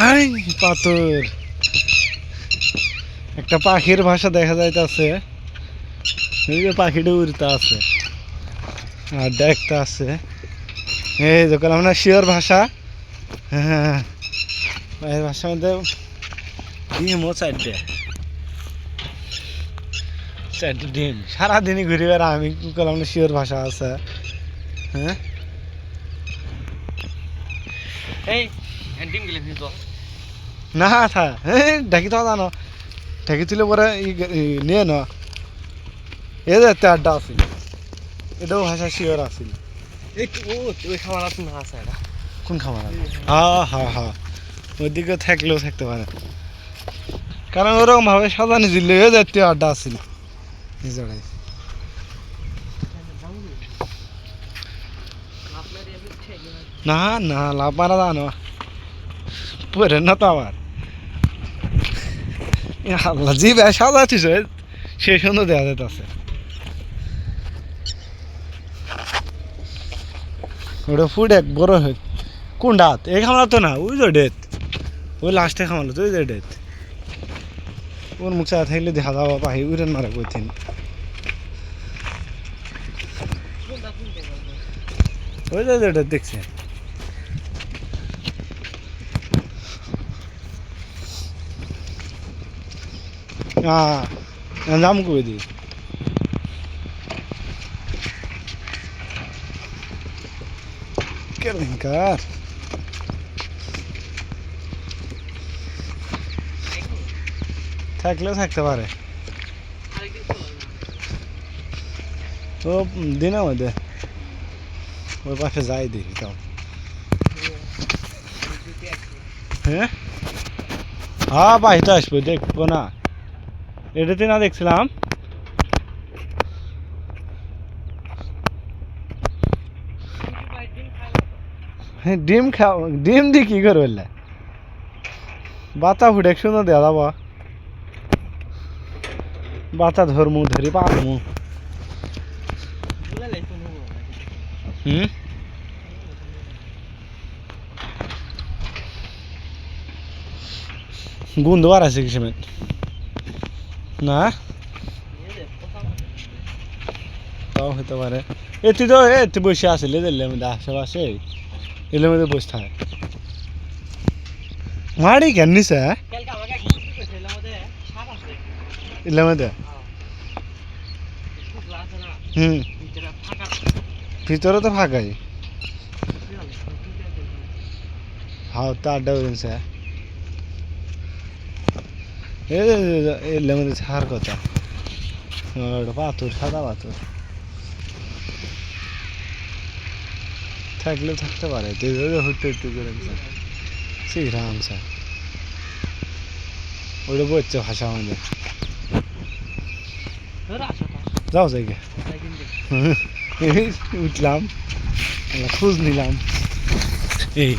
I পাথর একটা পাখির ভাষা দেখা যাইতেছে। এই যে পাখিটা উড়তে আছে আর দেখতে আছে। এই যখন আমরা শিওর ভাষা, হ্যাঁ এই ভাষার মধ্যে ডিমও চারটে ডিম সারাদিনই ঘুরে বেড়া। আমি করলাম না শিওর ভাষা আছে। হ্যাঁ এই ডিম গেলে ফিস না থা হ্যাঁ ঢাকি তো জানো ঢাকি তুলে পরে নিয়ে ন এ যে আড্ডা আছিল এটাও ভাষা শিওর আছিল। এই ও ওই খাবার আছে না আছে এটা কোন খাবার? হ্যাঁ হ্যাঁ হ্যাঁ ওইদিকে থাকলেও থাকতে পারে, কারণ ওরকম ভাবে সাজানি দিলে এ জাতীয় আড্ডা আছিল এই জায়গায়। না না লাভ মারা জানো পরে না তো আমার আল্লাহ জি ভাই সাজাচ্ছিস সে সুন্দর দেওয়া যেতেছে। ওটা ফুড এক বড় হয় কোন ডাত এই খামার তো না ওই যে ডেথ ওই লাস্টে খামালো তো ওই যে ডেথ ওর মুখ চা থাকলে দেখা যাওয়া পাহি উড়েন মারা কইতেন। ওই যে ডেথ দেখছে জাম কই দি কেলেঙ্কার থাকলেও থাকতে পারে তো দিনের মধ্যে ওই পাশে যাই দেখি তাও। হ্যাঁ হ্যাঁ বাড়িতে আসবো দেখবো না এটাতে না দেখছিলাম। হ্যাঁ ডিম খাও ডিম দিয়ে কি করে বললে বাচ্চা ফুটে সুন্দর দেওয়া যাবো বাচ্চা ধরমু ধরি পারমু। হুম গন্ধ বার আছে কি সময় না তাও হতে পারে। এতে তো এতে বসে আসলে এদের মধ্যে আশেপাশে এলের মধ্যে বসে থাকে মারি কেন নিছে এলের মধ্যে। হুম ভিতরে তো ফাঁকাই হাও তো আড্ডা বেরিয়েছে এলের মধ্যে ছাড় কথা পাথর সাদা পাথর থাকলেও থাকতে পারে হুট্টু হুট্টু করে শ্রীরাম স্যার ওটা বলছে ভাষা আমাদের যাও জায়গা উঠলাম খোঁজ নিলাম এই